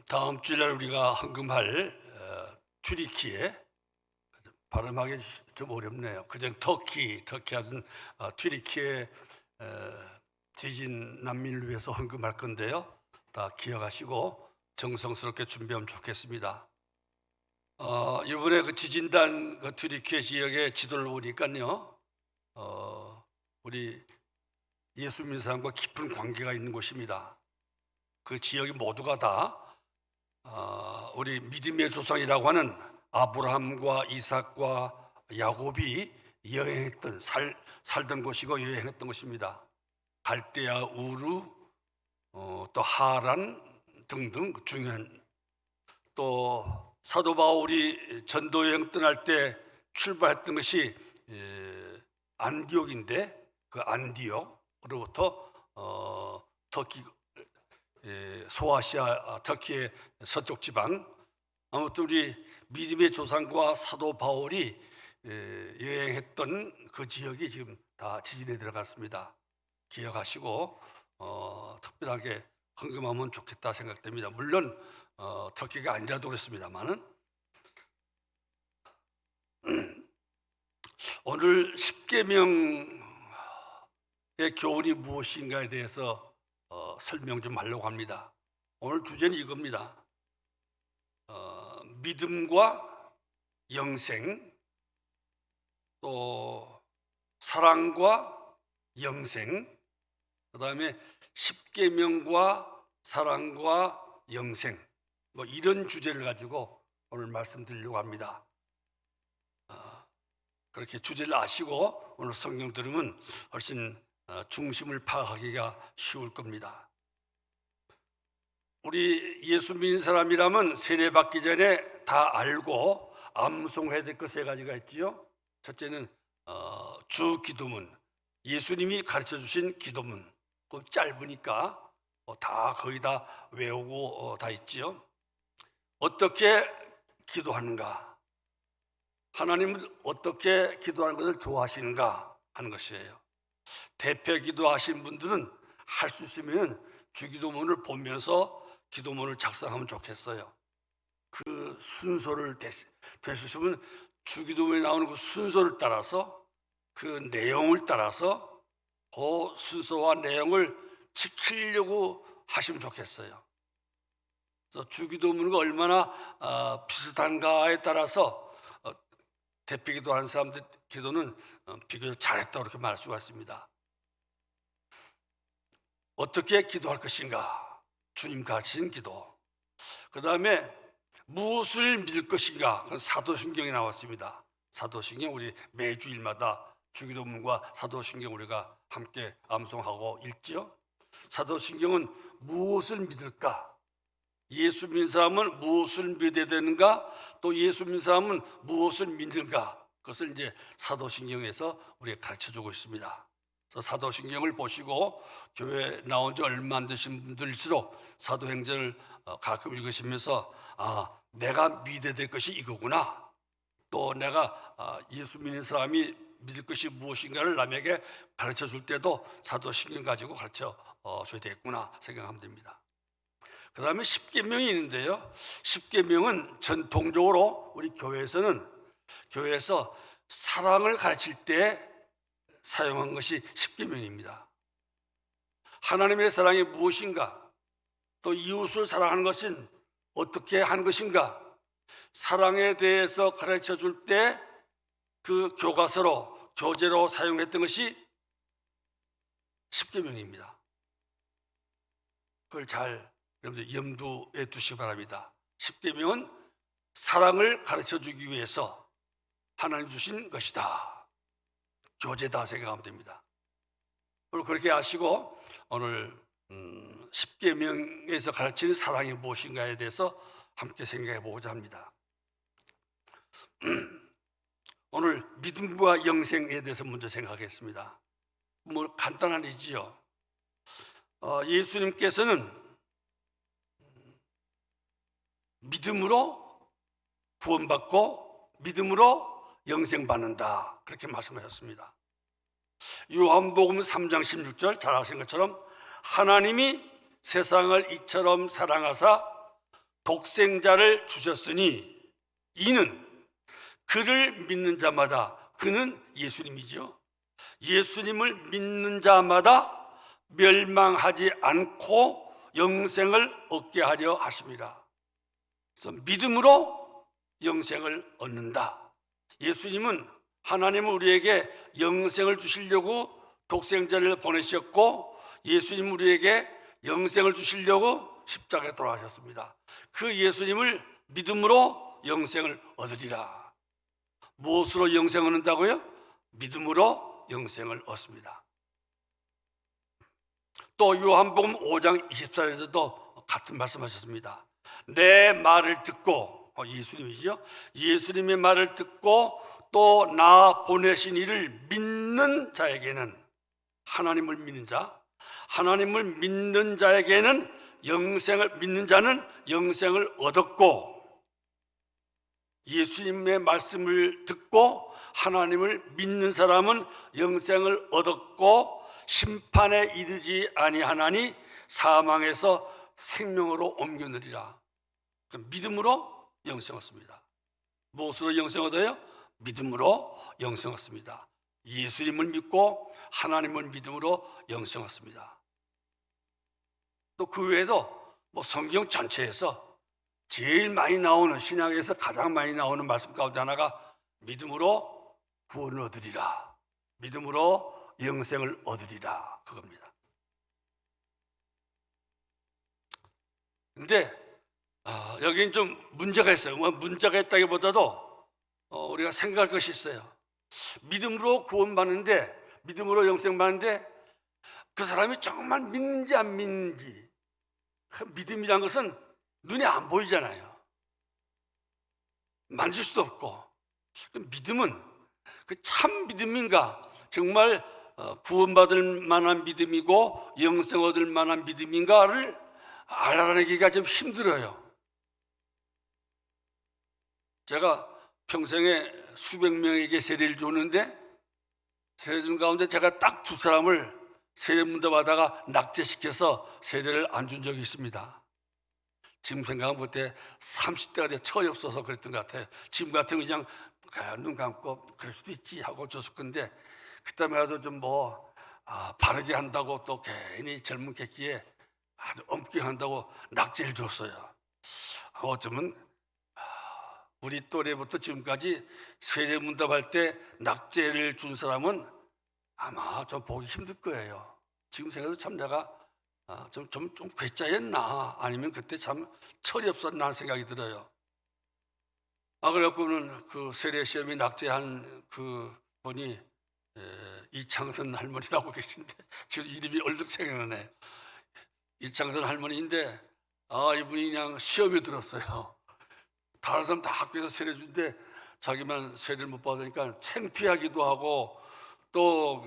다음 주일날 우리가 헌금할 튀르키예, 발음하기 좀 어렵네요. 그냥 터키하던 튀르키예 지진 난민을 위해서 헌금할 건데요. 다 기억하시고 정성스럽게 준비하면 좋겠습니다. 이번에 그 지진단 튀르키예 지역의 지도를 보니까요, 우리 예수 믿는 사람과 깊은 관계가 있는 곳입니다. 그 지역이 모두가 다 우리 믿음의 조상이라고 하는 아브라함과 이삭과 야곱이 여행했던 살던 곳이고 여행했던 곳입니다. 갈대아, 우르, 또 하란 등등 중요한, 또 사도 바울이 전도 여행 떠날 때 출발했던 것이 안디옥인데, 그 안디옥으로부터 터키, 소아시아, 터키의 서쪽 지방, 아무튼 우리 믿음의 조상과 사도 바울이 여행했던 그 지역이 지금 다 지진에 들어갔습니다. 기억하시고 특별하게 헌금하면 좋겠다 생각됩니다. 물론 터키가 아니라도 그렇습니다만은 오늘 십계명의 교훈이 무엇인가에 대해서 설명 좀 하려고 합니다. 오늘 주제는 이겁니다. 믿음과 영생, 또 사랑과 영생, 그 다음에 십계명과 사랑과 영생, 뭐 이런 주제를 가지고 오늘 말씀드리려고 합니다. 그렇게 주제를 아시고 오늘 성경 들으면 훨씬 중심을 파악하기가 쉬울 겁니다. 우리 예수 믿는 사람이라면 세례받기 전에 다 알고 암송해야 될 것 세 가지가 있지요. 첫째는 주 기도문, 예수님이 가르쳐 주신 기도문. 그 짧으니까 다 거의 다 외우고 다 있지요. 어떻게 기도하는가, 하나님은 어떻게 기도하는 것을 좋아하시는가 하는 것이에요. 대표 기도하신 분들은 할 수 있으면 주기도문을 보면서 기도문을 작성하면 좋겠어요. 그 순서를 될 수 있으면 주기도문에 나오는 그 순서를 따라서, 그 내용을 따라서 그 순서와 내용을 지키려고 하시면 좋겠어요. 그래서 주기도문과 얼마나 비슷한가에 따라서 대표 기도하는 사람들 기도는 비교적 잘했다고 그렇게 말할 수가 있습니다. 어떻게 기도할 것인가? 주님 가르친 기도. 그 다음에 무엇을 믿을 것인가? 그건 사도신경에 나왔습니다. 사도신경, 우리 매주일마다 주기도문과 사도신경 우리가 함께 암송하고 읽지요. 사도신경은 무엇을 믿을까? 예수 믿는 사람은 무엇을 믿어야 되는가? 또 예수 믿는 사람은 무엇을 믿는가? 그것을 이제 사도신경에서 우리가 가르쳐주고 있습니다. 그래서 사도신경을 보시고 교회 나온 지 얼마 안 되신 분들일수록 사도행전을 가끔 읽으시면서 내가 믿어야 될 것이 이거구나, 또 내가 예수 믿는 사람이 믿을 것이 무엇인가를 남에게 가르쳐 줄 때도 사도신경 가지고 가르쳐 줘야 되겠구나 생각하면 됩니다. 그 다음에 십계명이 있는데요, 십계명은 전통적으로 우리 교회에서 사랑을 가르칠 때 사용한 것이 십계명입니다. 하나님의 사랑이 무엇인가, 또 이웃을 사랑하는 것은 어떻게 하는 것인가, 사랑에 대해서 가르쳐 줄 때 그 교과서로, 교재로 사용했던 것이 십계명입니다. 그걸 잘 여러분들 염두에 두시기 바랍니다. 십계명은 사랑을 가르쳐 주기 위해서 하나님 주신 것이다, 교재다 생각하면 됩니다. 그리고 그렇게 아시고 오늘 십계명에서 가르치는 사랑이 무엇인가에 대해서 함께 생각해 보고자 합니다. 오늘 믿음과 영생에 대해서 먼저 생각하겠습니다. 뭐 간단한 일이지요. 예수님께서는 믿음으로 구원받고 믿음으로 영생받는다, 그렇게 말씀하셨습니다. 요한복음 3장 16절 잘 아시는 것처럼 하나님이 세상을 이처럼 사랑하사 독생자를 주셨으니 이는 그를 믿는 자마다, 그는 예수님이죠, 예수님을 믿는 자마다 멸망하지 않고 영생을 얻게 하려 하심이라. 그래서 믿음으로 영생을 얻는다. 예수님은 하나님은 우리에게 영생을 주시려고 독생자를 보내셨고, 예수님 우리에게 영생을 주시려고 십자가에 돌아가셨습니다. 그 예수님을 믿음으로 영생을 얻으리라. 무엇으로 영생을 얻는다고요? 믿음으로 영생을 얻습니다. 또 요한복음 5장 24절에서도 같은 말씀하셨습니다. 내 말을 듣고, 예수님이죠, 예수님의 말을 듣고 또 나 보내신 이를 믿는 자에게는, 하나님을 믿는 자, 하나님을 믿는 자에게는 영생을, 믿는 자는 영생을 얻었고, 예수님의 말씀을 듣고 하나님을 믿는 사람은 영생을 얻었고 심판에 이르지 아니하나니 사망에서 생명으로 옮겨느리라. 믿음으로 영생 얻습니다. 무엇으로 영생 얻어요? 믿음으로 영생 얻습니다. 예수님을 믿고 하나님을 믿음으로 영생 얻습니다. 또 그 외에도 성경 전체에서 제일 많이 나오는, 신약에서 가장 많이 나오는 말씀 가운데 하나가 믿음으로 구원을 얻으리라, 믿음으로 영생을 얻으리라, 그겁니다. 근데 여기는 좀 문제가 있어요. 문제가 있다기보다도 우리가 생각할 것이 있어요. 믿음으로 구원받는데, 믿음으로 영생받는데 그 사람이 정말 믿는지 안 믿는지, 그 믿음이란 것은 눈에 안 보이잖아요. 만질 수도 없고. 믿음은 그 참 믿음인가, 정말 구원받을 만한 믿음이고 영생 얻을 만한 믿음인가를 알아내기가 좀 힘들어요. 제가 평생에 수백 명에게 세례를 줬는데, 세례 준 가운데 제가 딱 두 사람을 세례 문답하다가 낙제시켜서 세례를 안 준 적이 있습니다. 지금 생각하면 그때 30대가 돼 철이 없어서 그랬던 것 같아요. 지금 같으면 그냥 눈 감고 그럴 수도 있지 하고 줬을 건데, 그때마도 좀 바르게 한다고 또 괜히 젊은 객기에 아주 엄격한다고 낙제를 줬어요. 어쩌면 우리 또래부터 지금까지 세례 문답할 때 낙제를 준 사람은 아마 좀 보기 힘들 거예요. 지금 생각해도 참 내가 좀 괴짜였나, 아니면 그때 참 철이 없었나 생각이 들어요. 그래갖고는 그 세례 시험에 낙제한 그 분이 이창선 할머니라고 계신데, 지금 이름이 얼룩 생각나네. 이창선 할머니인데, 이분이 그냥 시험에 들었어요. 다른 사람 다 학교에서 세례 주는데 자기만 세례를 못 받으니까 창피하기도 하고, 또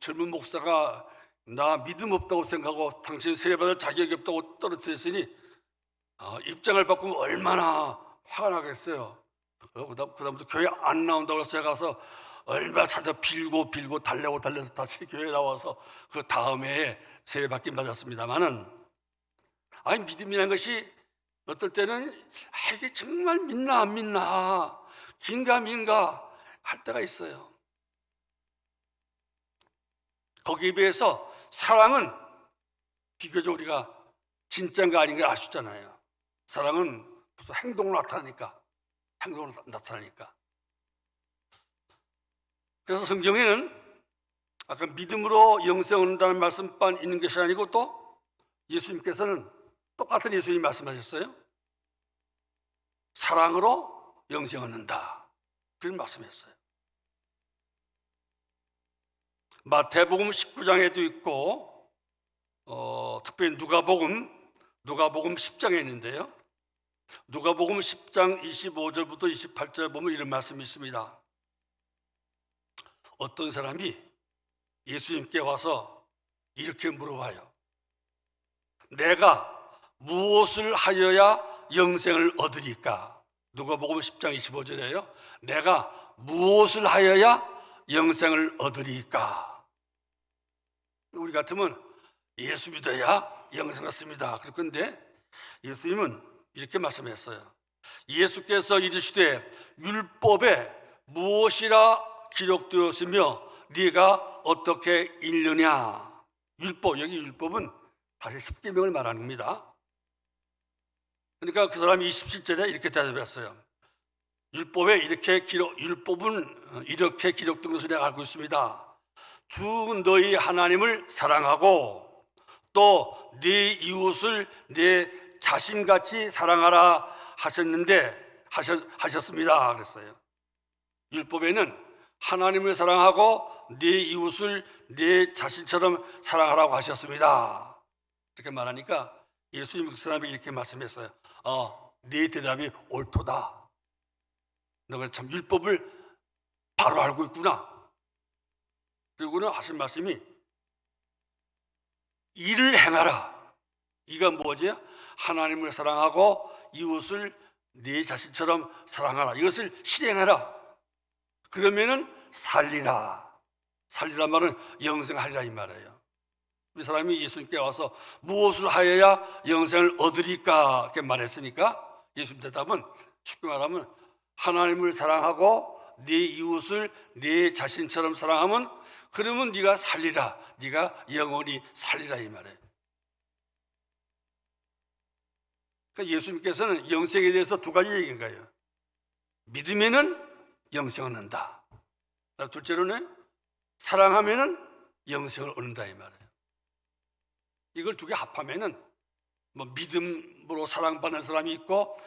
젊은 목사가 나 믿음 없다고 생각하고 당신 세례받을 자격이 없다고 떨어뜨렸으니 입장을 바꾸면 얼마나 화가 나겠어요. 그다음부터 교회 안 나온다고 해서 제가 가서 얼마나 찾아 빌고 달래서 다시 교회에 나와서 그 다음 해에 세례받긴 받았습니다만은, 믿음이라는 것이 어떨 때는 이게 정말 믿나 안 믿나, 긴가 할 때가 있어요. 거기에 비해서 사랑은 비교적 우리가 진짜인가 아닌가 알 수 있잖아요. 사랑은 무슨 행동으로 나타나니까. 그래서 성경에는 아까 믿음으로 영생을 얻는다는 말씀만 있는 것이 아니고, 또 예수님께서는 똑같은 예수님이 말씀하셨어요. 사랑으로 영생을 얻는다, 그런 말씀했어요. 마태복음 19장에도 있고 특별히 누가복음 10장에 있는데요, 누가복음 10장 25절부터 28절 보면 이런 말씀이 있습니다. 어떤 사람이 예수님께 와서 이렇게 물어봐요. 내가 무엇을 하여야 영생을 얻으리까? 누가복음 10장 25절이에요. 내가 무엇을 하여야 영생을 얻으리까? 우리 같으면 예수 믿어야 영생 얻습니다. 그럴 건데, 예수님은 이렇게 말씀했어요. 예수께서 이르시되 율법에 무엇이라 기록되었으며 네가 어떻게 읽느냐. 율법, 여기 율법은 사실 십계명을 말하는 겁니다. 그러니까 그 사람이 27절에 이렇게 대답했어요. 율법은 이렇게 기록된 것을 내가 알고 있습니다. 주 너희 하나님을 사랑하고 또 네 이웃을 내 자신같이 사랑하라 하셨습니다. 그랬어요. 율법에는 하나님을 사랑하고 네 이웃을 내 자신처럼 사랑하라고 하셨습니다. 이렇게 말하니까 예수님 그 사람이 이렇게 말씀했어요. 네 대답이 옳도다. 너가 참 율법을 바로 알고 있구나. 그리고는 하신 말씀이 이를 행하라. 이가 뭐지? 하나님을 사랑하고 이웃을 네 자신처럼 사랑하라. 이것을 실행하라. 그러면은 살리라. 살리란 말은 영생하리라 이 말이에요. 우리 사람이 예수님께 와서 무엇을 하여야 영생을 얻으리까 이렇게 말했으니까 예수님 대답은 쉽게 말하면 하나님을 사랑하고 네 이웃을 네 자신처럼 사랑하면 그러면 네가 살리라. 네가 영원히 살리라 이 말이에요. 그러니까 예수님께서는 영생에 대해서 두 가지 얘기인 거예요. 믿으면은 영생을 얻는다. 둘째로는 사랑하면은 영생을 얻는다 이 말이에요. 이걸 두 개 합하면은 뭐 믿음으로 사랑받는 사람이 있고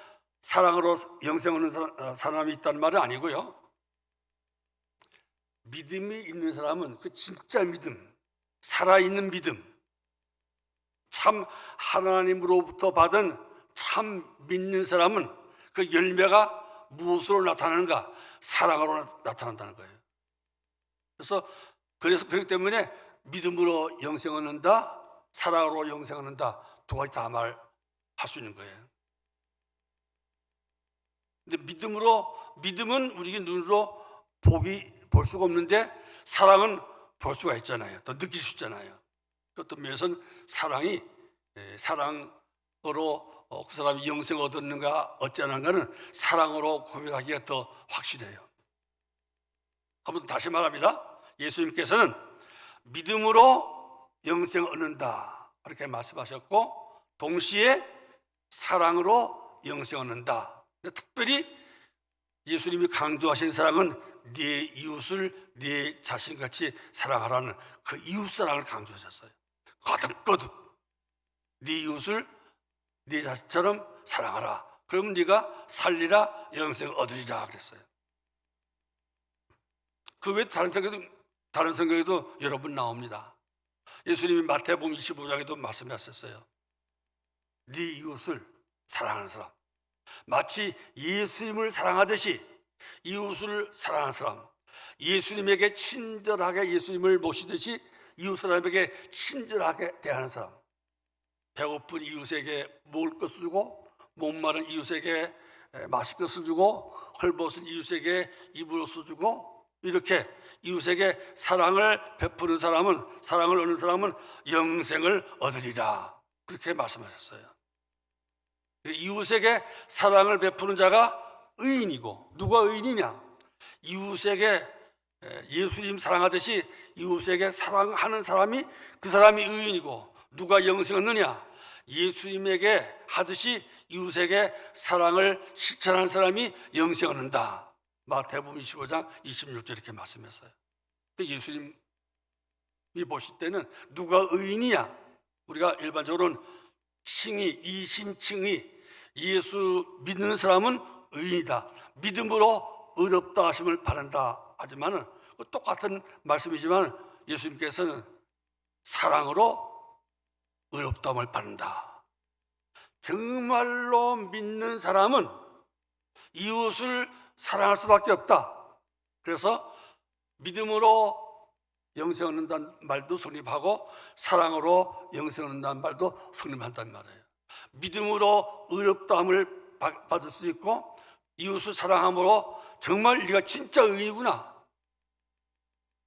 사랑으로 영생을 얻는 사람이 있다는 말은 아니고요. 믿음이 있는 사람은 그 진짜 믿음, 살아있는 믿음, 참 하나님으로부터 받은 참 믿는 사람은 그 열매가 무엇으로 나타나는가? 사랑으로 나타난다는 거예요. 그래서 그렇기 때문에 믿음으로 영생을 얻는다, 사랑으로 영생을 얻는다, 두 가지 다 말할 수 있는 거예요. 근데 믿음은 우리 눈으로 볼 수가 없는데 사랑은 볼 수가 있잖아요. 또 느낄 수 있잖아요. 그것도 면에서는 사랑으로 그 사람이 영생을 얻었는가 얻지 않았는가는 사랑으로 고백하기가 더 확실해요. 한번 다시 말합니다. 예수님께서는 믿음으로 영생을 얻는다 이렇게 말씀하셨고 동시에 사랑으로 영생을 얻는다. 근데 특별히 예수님이 강조하신 사랑은 네 이웃을 네 자신같이 사랑하라는 그 이웃사랑을 강조하셨어요. 거듭거듭 네 이웃을 네 자신처럼 사랑하라. 그러면 네가 살리라 영생을 얻으리라 그랬어요. 그 외에 다른 성경에도 여러 번 나옵니다. 예수님이 마태복음 25장에도 말씀하셨어요. 네 이웃을 사랑하는 사람, 마치 예수님을 사랑하듯이 이웃을 사랑하는 사람, 예수님에게 친절하게 예수님을 모시듯이 이웃 사람에게 친절하게 대하는 사람, 배고픈 이웃에게 먹을 것을 주고 목마른 이웃에게 마실 것을 주고 헐벗은 이웃에게 입을 옷을 주고 이렇게 이웃에게 사랑을 베푸는 사람은, 사랑을 얻는 사람은 영생을 얻으리라 그렇게 말씀하셨어요. 이웃에게 사랑을 베푸는 자가 의인이고, 누가 의인이냐? 이웃에게 예수님 사랑하듯이 이웃에게 사랑하는 사람이, 그 사람이 의인이고, 누가 영생을 얻느냐? 예수님에게 하듯이 이웃에게 사랑을 실천하는 사람이 영생을 얻는다. 마태복음 25장 26절 이렇게 말씀했어요. 예수님이 보실 때는 누가 의인이냐? 우리가 일반적으로는 이신칭의 예수 믿는 사람은 의인이다, 믿음으로 의롭다 하심을 바란다 하지만은 똑같은 말씀이지만 예수님께서는 사랑으로 의롭다함을 바란다. 정말로 믿는 사람은 이웃을 사랑할 수밖에 없다. 그래서 믿음으로 영생 얻는다는 말도 성립하고 사랑으로 영생 얻는다는 말도 성립한다는 말이에요. 믿음으로 의롭다함을 받을 수 있고 이웃을 사랑함으로 정말 네가 진짜 의인이구나,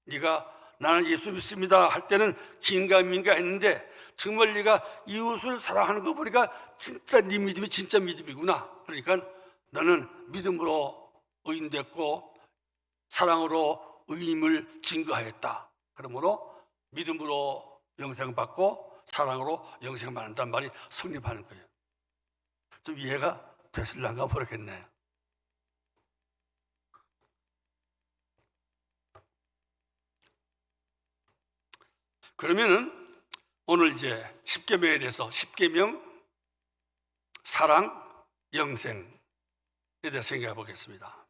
네가 나는 예수 믿습니다 할 때는 긴가민가 했는데 정말 네가 이웃을 사랑하는 거 보니까 진짜 네 믿음이 진짜 믿음이구나. 그러니까 너는 믿음으로 의인됐고 사랑으로 의임을 증거하였다. 그러므로 믿음으로 영생받고 사랑으로 영생받는다는 말이 성립하는 거예요. 좀 이해가 되실란가 모르겠네. 그러면은 오늘 이제 십계명에 대해서 십계명 사랑 영생에 대해서 생각해 보겠습니다.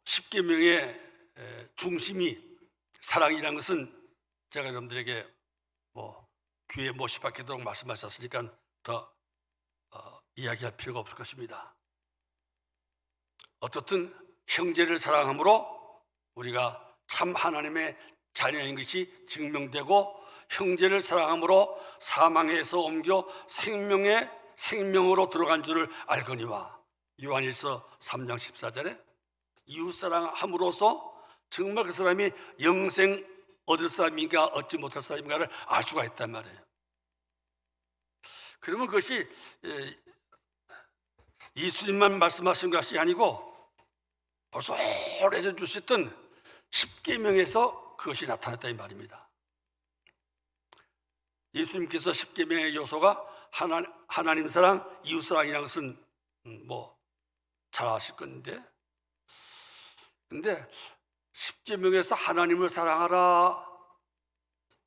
십계명의 중심이 사랑이라는 것은 제가 여러분들에게 귀에 못이 박히도록 말씀하셨으니까 더 이야기할 필요가 없을 것입니다. 어떻든 형제를 사랑함으로 우리가 참 하나님의 자녀인 것이 증명되고 형제를 사랑함으로 사망에서 옮겨 생명으로 들어간 줄을 알거니와 요한일서 3장 14절에 이웃사랑함으로써 정말 그 사람이 영생 얻을 사람인가 얻지 못할 사람인가를 알 수가 있단 말이에요. 그러면 그것이 예수님만 말씀하신 것이 아니고 벌써 오래전 주셨던 십계명에서 그것이 나타났다 이 말입니다. 예수님께서 십계명의 요소가 하나님 사랑, 이웃 사랑이라는 것은 잘 아실 건데, 근데 십계명에서 하나님을 사랑하라,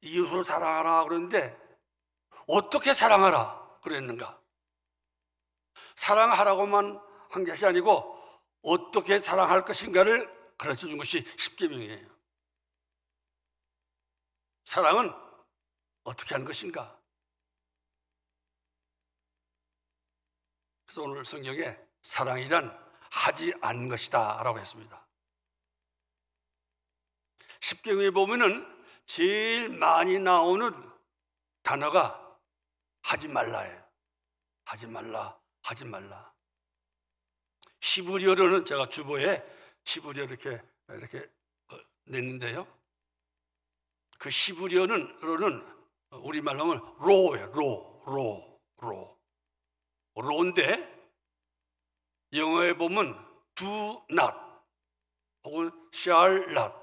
이웃을 사랑하라 그러는데 어떻게 사랑하라 그랬는가? 사랑하라고만 한 것이 아니고 어떻게 사랑할 것인가를 가르쳐 준 것이 십계명이에요. 사랑은 어떻게 하는 것인가? 그래서 오늘 성경에 사랑이란 하지 않는 것이다 라고 했습니다. 십계명에 보면은 제일 많이 나오는 단어가 하지 말라예요. 하지 말라, 하지 말라. 히브리어로는 제가 주보에 히브리어 이렇게 냈는데요. 그 히브리어로는 우리말로 하면 로예요. 로인데 영어에 보면 do not 혹은 shall not.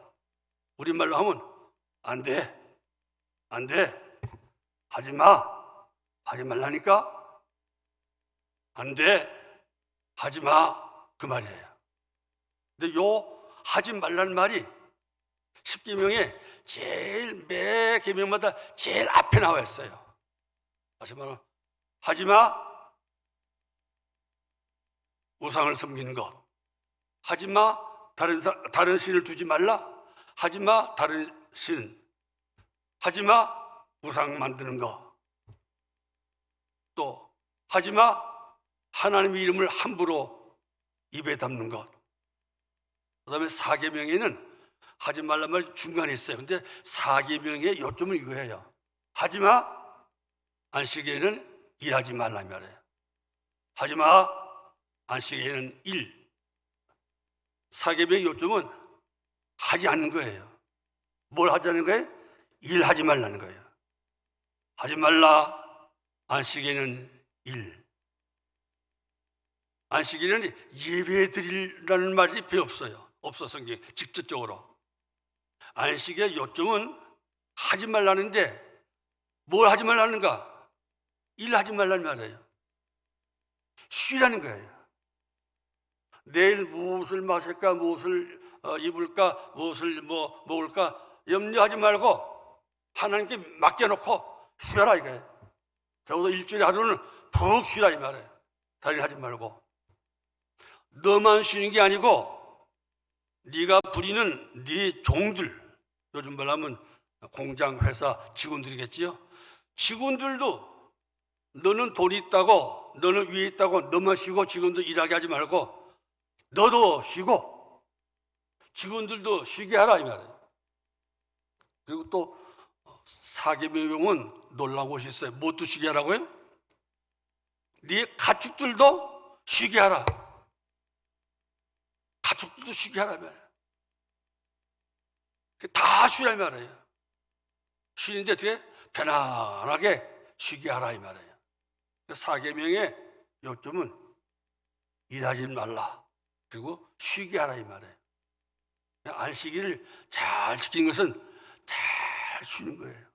우리말로 하면 안 돼, 하지 마, 하지 말라니까, 안 돼, 하지 마, 그 말이에요. 근데 요 하지 말라는 말이 십계명에 제일 매 계명마다 제일 앞에 나와 있어요. 다시 말하면 하지 마, 우상을 섬기는 것, 하지 마, 다른 신을 두지 말라, 하지 마, 다른 신, 하지 마, 우상 만드는 거, 또 하지 마, 하나님의 이름을 함부로 입에 담는 것. 그 다음에 사계명에는 하지 말란 말이 중간에 있어요. 근데 사계명의 요점은 이거예요. 하지 마, 안식일에는 일하지 말란 말이에요. 하지 마, 안식일에는 일. 사계명의 요점은 하지 않는 거예요. 뭘 하자는 거예요? 일하지 말라는 거예요. 하지 말라, 안식일에는 일. 안식일에는 예배 드리라는 말이 배 없어요. 없어 성경 직접적으로. 안식의 요점은 하지 말라는데 뭘 하지 말라는가? 일하지 말라는 말이에요. 쉬라는 거예요. 내일 무엇을 마실까, 무엇을 입을까, 무엇을 먹을까 염려하지 말고 하나님께 맡겨놓고 쉬어라 이거예요. 적어도 일주일에 하루는 푹 쉬라 이 말이에요. 다른 일 하지 말고. 너만 쉬는 게 아니고 네가 부리는 네 종들, 요즘 말하면 공장, 회사 직원들이겠지요. 직원들도 너는 돈이 있다고, 너는 위에 있다고 너만 쉬고 직원도 일하게 하지 말고 너도 쉬고 직원들도 쉬게 하라 이 말이에요. 그리고 또 사계명은 놀라운 것이 있어요. 뭣도 쉬게 하라고요? 네 가축들도 쉬게 하라. 가축들도 쉬게 하라 말이에요. 다 쉬라 말이에요. 쉬는데 어떻게 편안하게 쉬게 하라 이 말이에요. 사계명의 요점은 일하지 말라, 그리고 쉬게 하라 이 말이에요. 안식일을 잘 지킨 것은 잘 쉬는 거예요.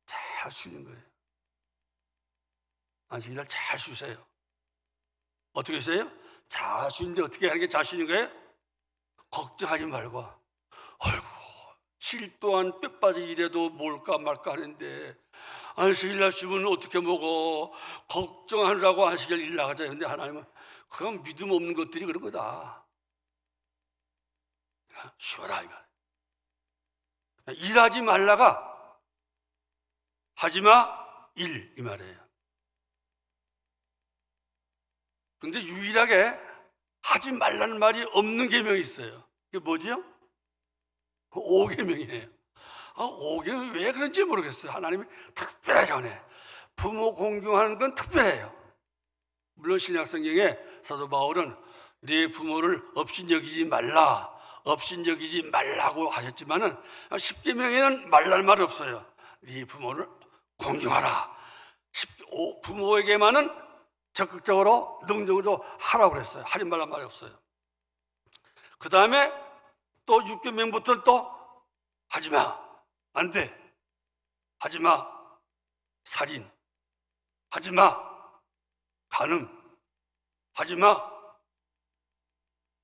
잘 쉬는 거예요. 안식일을 잘 쉬세요. 어떻게 쉬세요? 잘 쉬는데 어떻게 하는 게 잘 쉬는 거예요? 걱정하지 말고, 아이고 쉴 동안 뼈 빠지 이래도 뭘까 말까 하는데 안식일 쉬면 어떻게 먹어? 걱정하느라고 안식일 일 나가자 했는데 하나님은 그건 믿음 없는 것들이 그런 거다. 쉬어라 이 말. 일하지 말라가 하지마 일 이 말이에요. 근데 유일하게 하지 말라는 말이 없는 계명이 있어요. 그게 뭐지요? 5계명이에요. 5계명이 왜 그런지 모르겠어요. 하나님이 특별하게 하네. 부모 공경하는 건 특별해요. 물론 신약성경에 사도 바울은 네 부모를 업신여기지 말라, 업신여기지 말라고 하셨지만은 10계명에는 말라는 말이 없어요. 네 부모를 공경하라. 부모에게만은 적극적으로 능동적으로 하라고 그랬어요. 하지 말라는 말이 없어요. 그 다음에 또 6계명부터는 또 하지마, 안 돼, 하지마 살인, 하지마 간음, 하지마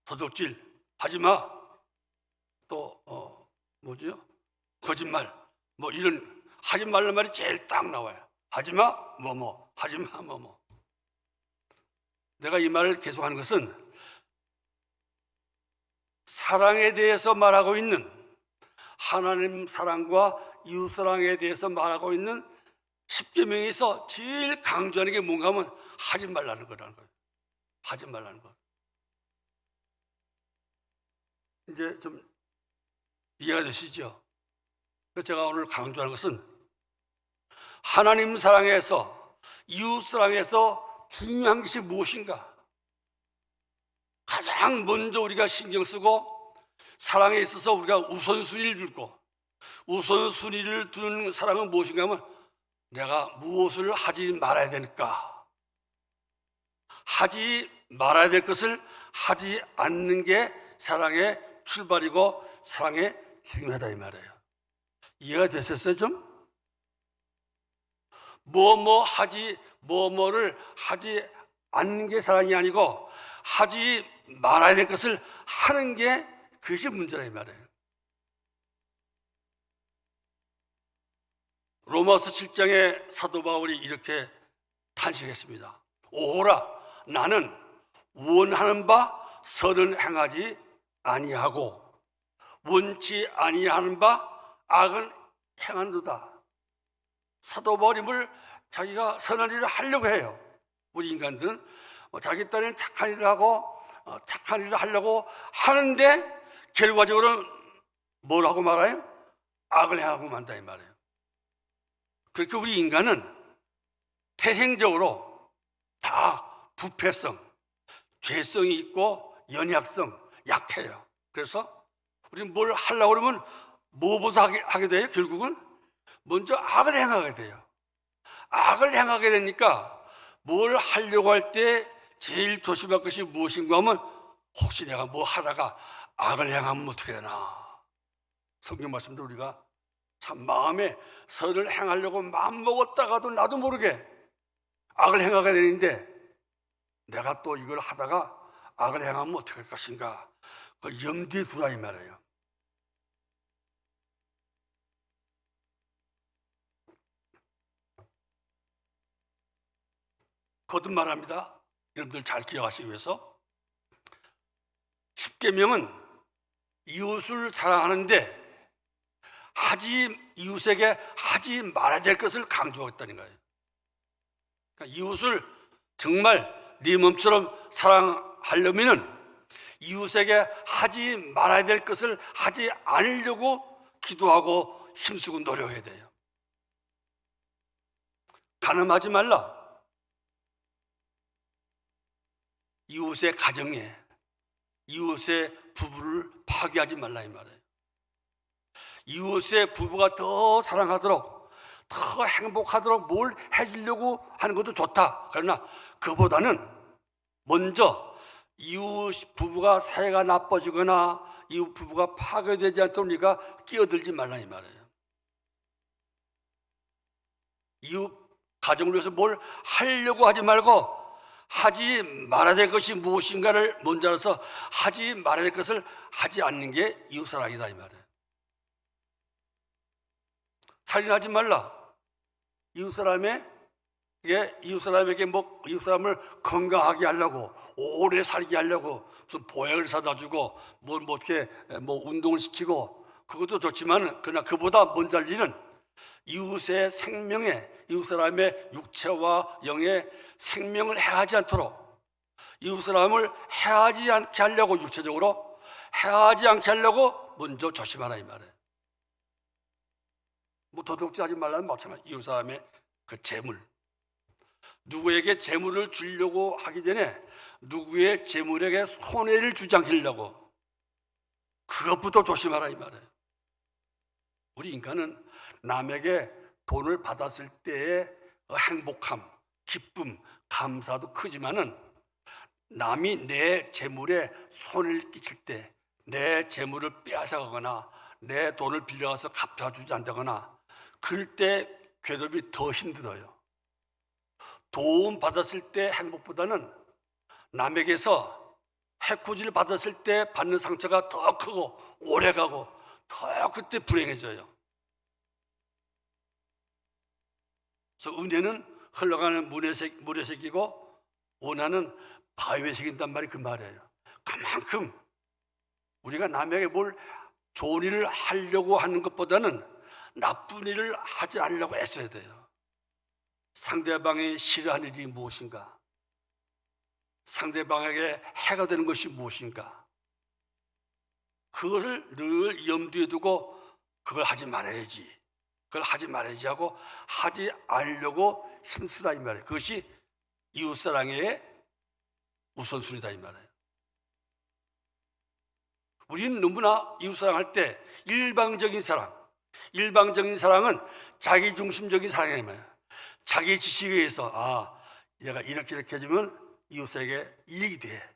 도둑질, 하지마 또 뭐지요? 거짓말, 뭐 이런 하지 말라는 말이 제일 딱 나와요. 하지마 뭐뭐, 하지마 뭐뭐. 내가 이 말을 계속하는 것은 사랑에 대해서 말하고 있는, 하나님 사랑과 이웃 사랑에 대해서 말하고 있는 10계명에서 제일 강조하는 게 뭔가 하면 하지 말라는 거라는 거예요. 하지 말라는 거. 이제 좀 이해가 되시죠? 그래서 제가 오늘 강조하는 것은 하나님 사랑에서, 이웃 사랑에서 중요한 것이 무엇인가? 가장 먼저 우리가 신경 쓰고 사랑에 있어서 우리가 우선순위를 두고, 우선순위를 두는 사랑은 무엇인가 하면 내가 무엇을 하지 말아야 될까? 하지 말아야 될 것을 하지 않는 게 사랑의 출발이고 사랑의 중요하다 이 말이에요. 이해가 되셨어요 좀? 뭐뭐를 하지 않는 게 사랑이 아니고 하지 말아야 될 것을 하는 게 그것이 문제라 이 말이에요. 로마서 7장에 사도 바울이 이렇게 탄식했습니다. 오호라, 나는 원하는 바 선은 행하지 아니하고 원치 아니하는 바 악은 행한도다. 사도 바울이 뭘 자기가 선한 일을 하려고 해요. 우리 인간들은 자기 딴에는 착한 일을 하고 착한 일을 하려고 하는데 결과적으로는 뭘 하고 말아요? 악을 행하고 만다 이 말이에요. 그렇게 우리 인간은 태생적으로 다 부패성, 죄성이 있고 연약성, 약해요. 그래서 우리는 뭘 하려고 그러면 뭐부터 하게 돼요? 결국은 먼저 악을 행하게 돼요. 악을 행하게 되니까 뭘 하려고 할 때 제일 조심할 것이 무엇인가 하면 혹시 내가 뭐 하다가 악을 행하면 어떻게 되나. 성경 말씀도 우리가 참 마음에 선을 행하려고 마음먹었다가도 나도 모르게 악을 행하게 되는데 내가 또 이걸 하다가 악을 행하면 어떻게 할 것인가, 그 염두에 두라 이 말이에요. 거듭 말합니다. 여러분들 잘 기억하시기 위해서 10계명은 이웃을 사랑하는데 이웃에게 하지 말아야 될 것을 강조했다는 거예요. 그러니까 이웃을 정말 네 몸처럼 사랑하려면 이웃에게 하지 말아야 될 것을 하지 않으려고 기도하고 힘쓰고 노력해야 돼요. 간음하지 말라. 이웃의 가정에 이웃의 부부를 파괴하지 말라 이 말이에요. 이웃의 부부가 더 사랑하도록, 더 행복하도록 뭘 해주려고 하는 것도 좋다. 그러나 그보다는 먼저 이웃 부부가 사이가 나빠지거나 이웃 부부가 파괴되지 않도록 네가 끼어들지 말라 이 말이에요. 이웃 가정을 위해서 뭘 하려고 하지 말고 하지 말아야 될 것이 무엇인가를 먼저 알아서 하지 말아야 될 것을 하지 않는 게 이웃사랑이다 이 말이에요. 살인하지 말라. 이웃사람에게 이웃사람을 건강하게 하려고, 오래 살게 하려고 무슨 보약을 사다 주고 어떻게 운동을 시키고 그것도 좋지만, 그러나 그보다 먼저 할 일은 이웃의 생명에, 이웃사람의 육체와 영의 생명을 해하지 않도록, 이웃사람을 해하지 않게 하려고, 육체적으로 해하지 않게 하려고 먼저 조심하라 이 말이에요. 도둑질하지 말라는 마찬가지. 이웃사람의 그 재물, 누구에게 재물을 주려고 하기 전에 누구의 재물에게 손해를 주지 않으려고, 그것부터 조심하라 이 말이에요. 우리 인간은 남에게 돈을 받았을 때의 행복함, 기쁨, 감사도 크지만은 남이 내 재물에 손해를 끼칠 때, 내 재물을 빼앗아가거나 내 돈을 빌려가서 갚아주지 않다거나 그럴 때 괴롭이 더 힘들어요. 도움 받았을 때 행복보다는 남에게서 해코지를 받았을 때 받는 상처가 더 크고 오래가고 더 그때 불행해져요. 그래서 은혜는 흘러가는 물에 새기고 원하는 바위에 새긴단 말이 그 말이에요. 그만큼 우리가 남에게 뭘 좋은 일을 하려고 하는 것보다는 나쁜 일을 하지 않으려고 애써야 돼요. 상대방이 싫어하는 일이 무엇인가? 상대방에게 해가 되는 것이 무엇인가? 그것을 늘 염두에 두고 그걸 하지 말아야지, 그걸 하지 말아야지 하고 하지 않으려고 힘쓰다 이 말이에요. 그것이 이웃사랑의 우선순위다 이 말이에요. 우리는 너무나 이웃사랑할 때 일방적인 사랑은 자기중심적인 사랑이에요. 자기 지식에 의해서 얘가 이렇게 해주면 이웃에게 이익이 돼,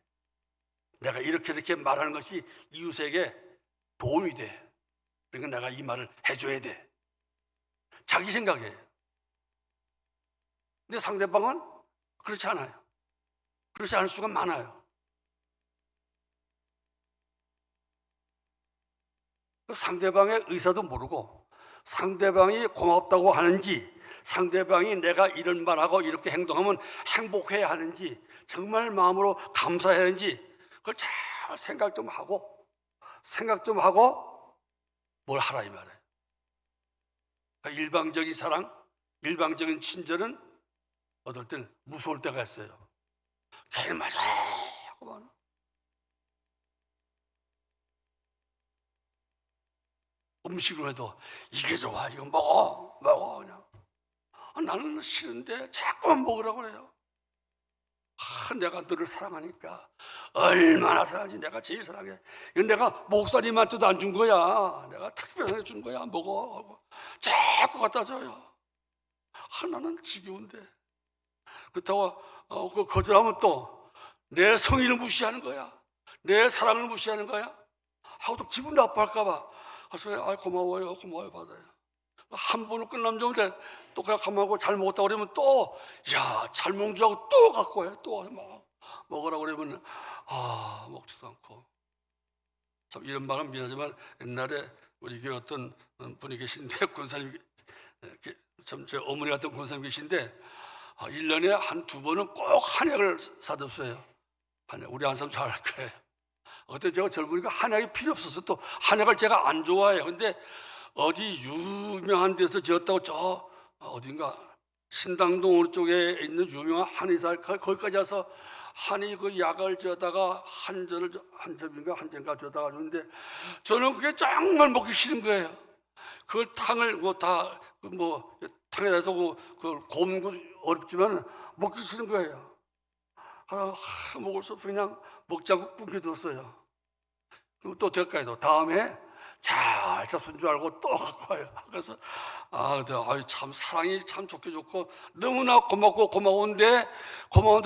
내가 이렇게 말하는 것이 이웃에게 도움이 돼, 그러니까 내가 이 말을 해줘야 돼, 자기 생각이에요. 근데 상대방은 그렇지 않아요. 그렇지 않을 수가 많아요. 상대방의 의사도 모르고 상대방이 고맙다고 하는지, 상대방이 내가 이런 말하고 이렇게 행동하면 행복해야 하는지, 정말 마음으로 감사해야 하는지 그걸 잘 생각 좀 하고 뭘 하라 이 말이에요. 그러니까 일방적인 사랑, 일방적인 친절은 어떨 때는 무서울 때가 있어요. 제일 맞아 하고만 음식을 해도 이게 좋아, 이거 먹어 그냥. 나는 싫은데 자꾸만 먹으라고 그래요. 내가 너를 사랑하니까. 얼마나 사랑하지, 내가 제일 사랑해. 이건 내가 목사님한테도 안 준 거야, 내가 특별하게 준 거야, 먹어 하고 자꾸 갖다 줘요. 나는 지겨운데. 그렇다고 거절하면 또 내 성의를 무시하는 거야, 내 사랑을 무시하는 거야 하고 또 기분 나빠할까 봐 그래서 고마워요 받아요. 한 번은 끝나면 좋은데 또 그냥 가만하고 잘 먹었다고 그러면 또 잘 먹는 줄 알고 또 갖고 와요. 또 막 먹으라고 그러면 먹지도 않고. 참 이런 말은 미안하지만 옛날에 우리 교회 어떤 분이 계신데, 권사님, 참 제 어머니 같은 권사님 계신데 1년에 한 2번은 꼭 한약을 사다 줬어요. 우리 한 사람 잘 알 거예요. 그때 제가 젊으니까 한약이 필요 없어서 또 한약을 제가 안 좋아해요. 근데 어디 유명한 데서 지었다고 저 어딘가 신당동 어느 쪽에 있는 유명한 한의사 거기까지 와서 한의 그 약을 지었다가 한 접인가 지었다가 주는데 저는 그게 정말 먹기 싫은 거예요. 그걸 탕을 탕에다 해서 그걸 굽는 거 어렵지만 먹기 싫은 거예요. 먹을 수 없어 그냥 먹지 않고 끊겨뒀어요. 그리고 또 대가에도 다음에 잘 잤은 줄 알고 또 갖고 와요. 그래서 참 사랑이 참 좋게 좋고 너무나 고마운데 그걸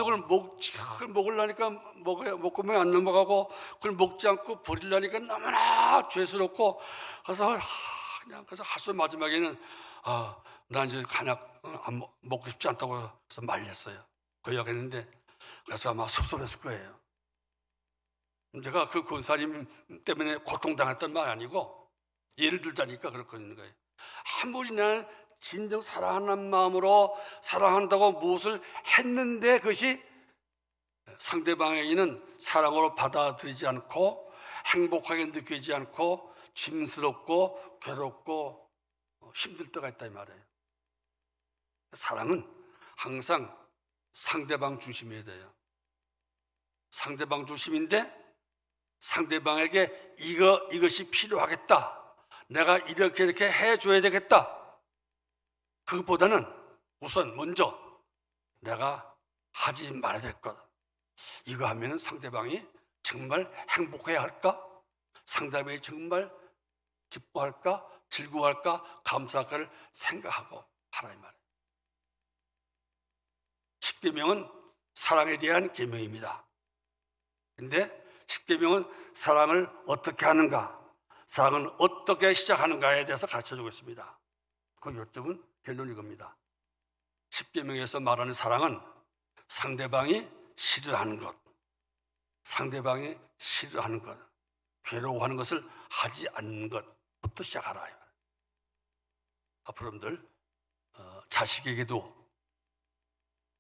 먹으려니까 먹으면 안 넘어가고 그걸 먹지 않고 버리려니까 너무나 죄스럽고 그래서 할수 마지막에는 나 이제 간약 먹고 싶지 않다고 해서 말렸어요. 그 이야기했는데 그래서 아마 섭섭했을 거예요. 제가 그 권사님 때문에 고통당했던 말 아니고 예를 들자니까 그렇거든요. 아무리 나는 진정 사랑하는 마음으로 사랑한다고 무엇을 했는데 그것이 상대방에게는 사랑으로 받아들이지 않고 행복하게 느끼지 않고 짐스럽고 괴롭고 힘들 때가 있다 이 말이에요. 사랑은 항상 상대방 중심이어야 돼요. 상대방 중심인데 상대방에게 이것이 필요하겠다. 내가 이렇게 해줘야 되겠다. 그것보다는 우선 먼저 내가 하지 말아야 될 것. 이거 하면 상대방이 정말 행복해야 할까? 상대방이 정말 기뻐할까? 즐거워할까? 감사할까를 생각하고 하라 이 말이에요. 10계명은 사랑에 대한 계명입니다. 근데 10계명은 사랑을 어떻게 하는가, 사랑은 어떻게 시작하는가에 대해서 가르쳐주고 있습니다. 그 요점은 결론이 이겁니다. 10계명에서 말하는 사랑은 상대방이 싫어하는 것, 상대방이 싫어하는 것, 괴로워하는 것을 하지 않는 것부터 시작하라. 앞으로들 자식에게도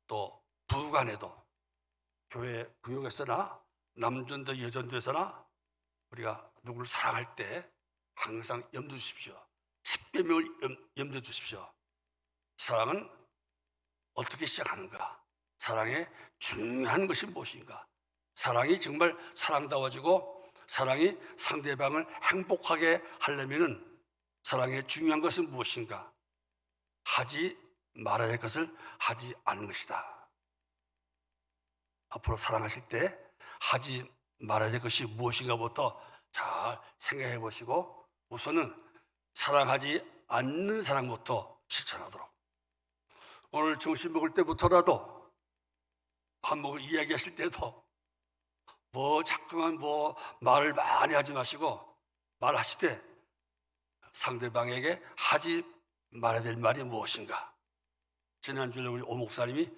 또 부부간에도 교회 구역에서나 남전도 여전도에서나 우리가 누구를 사랑할 때 항상 염두에 주십시오. 10계명을 염두에 주십시오. 사랑은 어떻게 시작하는가? 사랑의 중요한 것이 무엇인가? 사랑이 정말 사랑다워지고 사랑이 상대방을 행복하게 하려면 사랑의 중요한 것은 무엇인가? 하지 말아야 할 것을 하지 않는 것이다. 앞으로 사랑하실 때 하지 말아야 될 것이 무엇인가부터 잘 생각해 보시고 우선은 사랑하지 않는 사랑부터 실천하도록. 오늘 점심 먹을 때부터라도 밥 먹을 이야기하실 때도 자꾸만 말을 많이 하지 마시고 말하실 때 상대방에게 하지 말아야 될 말이 무엇인가. 지난주에 우리 오 목사님이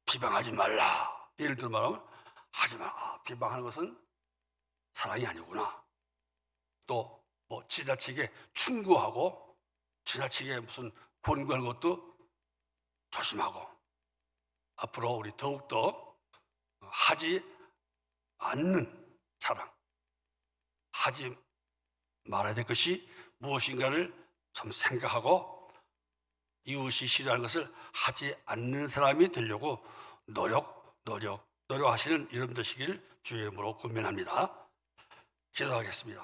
비방하지 말라 예를 들어 말하면 하지 마. 비방하는 것은 사랑이 아니구나. 또 지나치게 충고하고 지나치게 무슨 권고하는 것도 조심하고 앞으로 우리 더욱더 하지 않는 사랑, 하지 말아야 될 것이 무엇인가를 좀 생각하고 이웃이 싫어하는 것을 하지 않는 사람이 되려고 노력하시는 여러분 되시길 주의 이름으로 권면합니다. 기도하겠습니다.